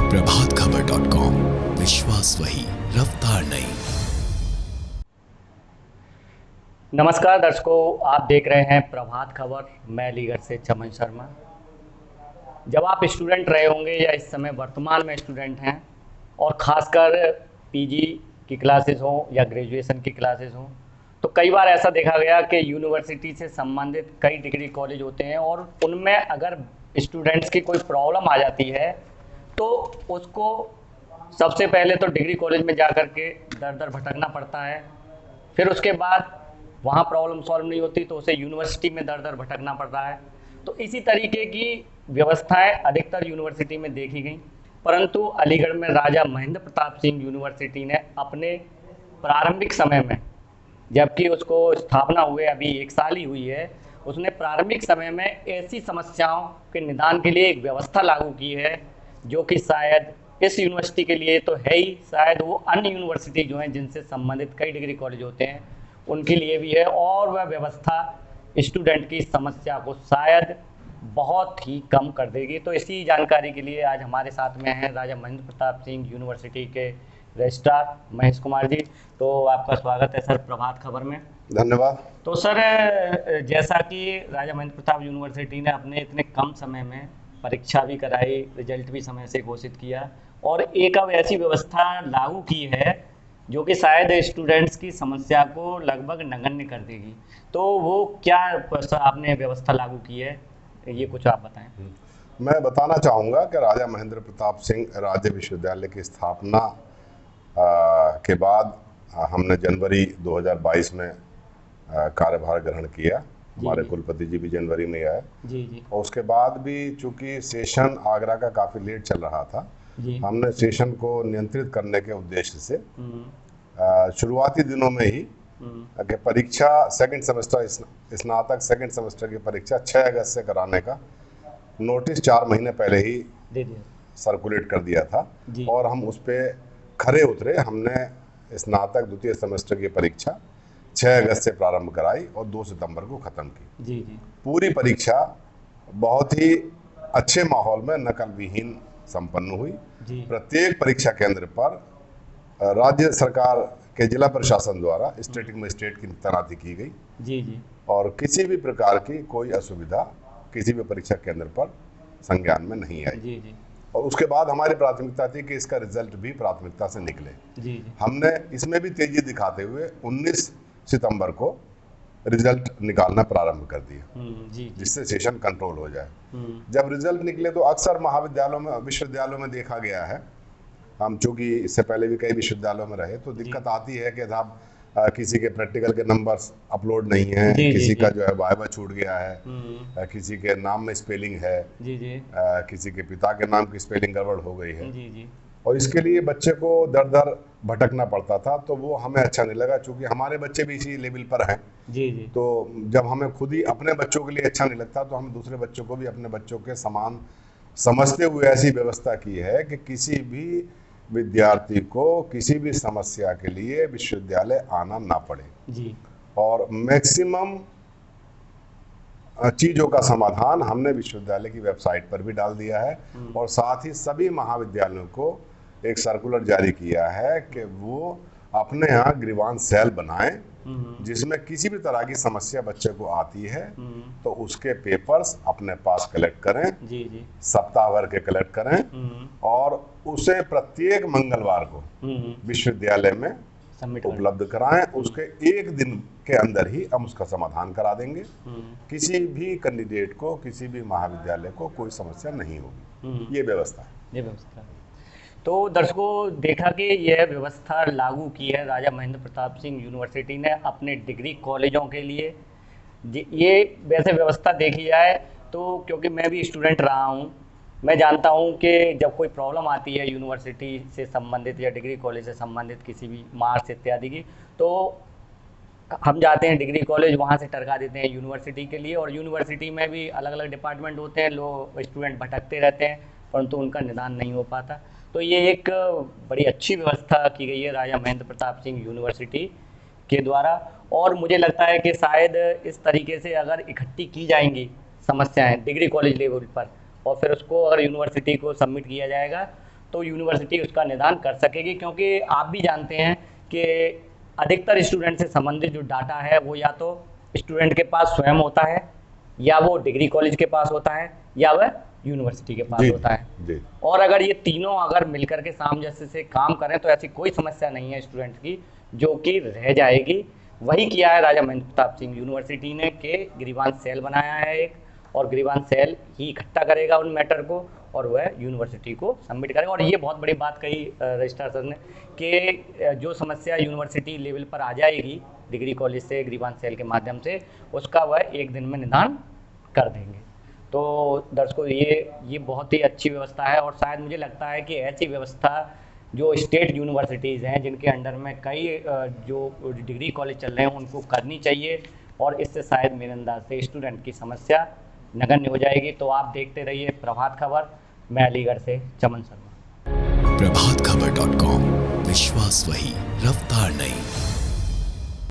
प्रभातखबर.com, विश्वास वही, रफ्तार नहीं। नमस्कार दर्शकों, आप देख रहे हैं प्रभात खबर। मैं अलीगढ़ से चमन शर्मा। जब आप स्टूडेंट रहे होंगे या इस समय वर्तमान में स्टूडेंट हैं और ख़ासकर पीजी की क्लासेस हों या ग्रेजुएशन की क्लासेस हों, तो कई बार ऐसा देखा गया कि यूनिवर्सिटी से संबंधित कई डिग्री कॉलेज होते हैं और उनमें अगर स्टूडेंट्स की कोई प्रॉब्लम आ जाती है तो उसको सबसे पहले तो डिग्री कॉलेज में जा कर के दर दर भटकना पड़ता है। फिर उसके बाद वहाँ प्रॉब्लम सॉल्व नहीं होती तो उसे यूनिवर्सिटी में दर दर भटकना पड़ रहा है। तो इसी तरीके की व्यवस्थाएं अधिकतर यूनिवर्सिटी में देखी गई, परंतु अलीगढ़ में राजा महेंद्र प्रताप सिंह यूनिवर्सिटी ने अपने प्रारंभिक समय में, जबकि उसको स्थापना हुए अभी 1 साल ही हुई है, उसने प्रारंभिक समय में ऐसी समस्याओं के निदान के लिए एक व्यवस्था लागू की है जो कि शायद इस यूनिवर्सिटी के लिए तो है ही, शायद वो अन्य यूनिवर्सिटी जो हैं जिनसे संबंधित कई डिग्री कॉलेज होते हैं उनके लिए भी है। और वह व्यवस्था स्टूडेंट की समस्या को शायद बहुत ही कम कर देगी। तो इसी जानकारी के लिए आज हमारे साथ में हैं राजा महेंद्र प्रताप सिंह यूनिवर्सिटी के रजिस्ट्रार महेश कुमार जी। तो आपका स्वागत है सर प्रभात खबर में। धन्यवाद। तो सर, जैसा कि राजा महेंद्र प्रताप यूनिवर्सिटी ने अपने इतने कम समय में परीक्षा भी कराई, रिजल्ट भी समय से घोषित किया और एक अब ऐसी व्यवस्था लागू की है जो कि शायद स्टूडेंट्स की समस्या को लगभग नगण्य कर देगी। तो वो क्या आपने व्यवस्था लागू की है, ये कुछ आप बताएं। मैं बताना चाहूँगा कि राजा महेंद्र प्रताप सिंह राज्य विश्वविद्यालय की स्थापना के बाद हमने जनवरी 2022 में कार्यभार ग्रहण किया। हमारे कुलपति जी भी जनवरी में आए जी। और उसके बाद भी चूंकि सेशन आगरा का काफ़ी लेट चल रहा था, हमने सेशन को नियंत्रित करने के उद्देश्य से शुरुआती दिनों में ही कि परीक्षा सेकंड सेमेस्टर स्नातक सेकंड सेमेस्टर की परीक्षा 6 अगस्त से कराने का नोटिस 4 महीने पहले ही सर्कुलेट कर दिया था और हम उस पर खरे उतरे। हमने स्नातक द्वितीय सेमेस्टर की परीक्षा 6 अगस्त से प्रारंभ कराई और 2 सितंबर को ख़त्म की। पूरी परीक्षा बहुत ही अच्छे माहौल में नकल विहीन संपन्न हुई। प्रत्येक परीक्षा केंद्र पर राज्य सरकार के जिला प्रशासन द्वारा स्टैटिक मजिस्ट्रेट की तैनाती की गई और किसी भी प्रकार की कोई असुविधा किसी भी परीक्षा केंद्र पर संज्ञान में नहीं आई। और उसके बाद हमारी प्राथमिकता थी कि इसका रिजल्ट भी प्राथमिकता से निकले। हमने इसमें भी तेजी दिखाते हुए 19 सितंबर को रिजल्ट निकालना प्रारंभ कर दिया, जिससे सेशन कंट्रोल हो जाए। जब रिजल्ट निकले तो अक्सर महाविद्यालयों में विश्वविद्यालयों में देखा गया है, हम चूंकि इससे पहले भी कई विश्वविद्यालयों में रहे, तो दिक्कत आती है कि साहब किसी के प्रैक्टिकल के नंबर्स अपलोड नहीं है, किसी का जो है वाइवा छूट गया है, किसी के नाम में स्पेलिंग है, किसी के पिता के नाम की स्पेलिंग गड़बड़ हो गई है और इसके लिए बच्चे को दर दर भटकना पड़ता था। तो वो हमें अच्छा नहीं लगा, चूंकि हमारे बच्चे भी इसी लेवल पर हैं। तो जब हमें खुद ही अपने बच्चों के लिए अच्छा नहीं लगता तो हम दूसरे बच्चों को भी अपने बच्चों के समान समझते हुए ऐसी व्यवस्था की है कि किसी भी विद्यार्थी को किसी भी समस्या के लिए विश्वविद्यालय आना ना पड़े और मैक्सिमम चीज़ों का समाधान हमने विश्वविद्यालय की वेबसाइट पर भी डाल दिया है और साथ ही सभी महाविद्यालयों को एक सर्कुलर जारी किया है कि वो अपने यहाँ ग्रीवांस सेल बनाएं, जिसमें किसी भी तरह की समस्या बच्चे को आती है तो उसके पेपर्स अपने पास कलेक्ट करें, सप्ताह भर के कलेक्ट करें और उसे प्रत्येक मंगलवार को विश्वविद्यालय में उपलब्ध कराएं। उसके 1 दिन के अंदर ही हम उसका समाधान करा देंगे। किसी भी कैंडिडेट को किसी भी महाविद्यालय को कोई समस्या नहीं होगी। ये व्यवस्था है। तो दर्शकों, देखा कि यह व्यवस्था लागू की है राजा महेंद्र प्रताप सिंह यूनिवर्सिटी ने अपने डिग्री कॉलेजों के लिए। ये वैसे व्यवस्था देखी जाए तो, क्योंकि मैं भी स्टूडेंट रहा हूँ, मैं जानता हूँ कि जब कोई प्रॉब्लम आती है यूनिवर्सिटी से संबंधित या डिग्री कॉलेज से संबंधित किसी भी मार्क्स इत्यादि की, तो हम जाते हैं डिग्री कॉलेज, वहाँ से टरका देते हैं यूनिवर्सिटी के लिए। और यूनिवर्सिटी में भी अलग अलग डिपार्टमेंट होते हैं, लोग स्टूडेंट भटकते रहते हैं परंतु उनका निदान नहीं हो पाता। तो ये एक बड़ी अच्छी व्यवस्था की गई है राजा महेंद्र प्रताप सिंह यूनिवर्सिटी के द्वारा। और मुझे लगता है कि शायद इस तरीके से अगर इकट्ठी की जाएंगी समस्याएं डिग्री कॉलेज लेवल पर और फिर उसको अगर यूनिवर्सिटी को सबमिट किया जाएगा तो यूनिवर्सिटी उसका निदान कर सकेगी, क्योंकि आप भी जानते हैं कि अधिकतर स्टूडेंट से संबंधित जो डाटा है वो या तो स्टूडेंट के पास स्वयं होता है, या वो डिग्री कॉलेज के पास होता है, या वह यूनिवर्सिटी के पास होता है। जी। और अगर ये तीनों अगर मिलकर के सामंजस्य से काम करें तो ऐसी कोई समस्या नहीं है स्टूडेंट की जो कि रह जाएगी। वही किया है राजा महेंद्र प्रताप सिंह यूनिवर्सिटी ने के ग्रीवांस सेल बनाया है एक, और ग्रीवांस सेल ही इकट्ठा करेगा उन मैटर को और वह यूनिवर्सिटी को सबमिट करेगा। और ये बहुत बड़ी बात कही रजिस्ट्रार सर ने कि जो समस्या यूनिवर्सिटी लेवल पर आ जाएगी डिग्री कॉलेज से ग्रीवांस सेल के माध्यम से, उसका वह 1 दिन में निदान कर देंगे। तो दर्शकों ये बहुत ही अच्छी व्यवस्था है, और शायद मुझे लगता है कि ऐसी व्यवस्था जो स्टेट यूनिवर्सिटीज़ हैं जिनके अंडर में कई जो डिग्री कॉलेज चल रहे हैं उनको करनी चाहिए, और इससे शायद मेरे अंदाज से स्टूडेंट की समस्या नगण्य हो जाएगी। तो आप देखते रहिए प्रभात खबर, मैं अलीगढ़ से चमन शर्मा। प्रभातखबर.com, विश्वास वही, रफ्तार नहीं।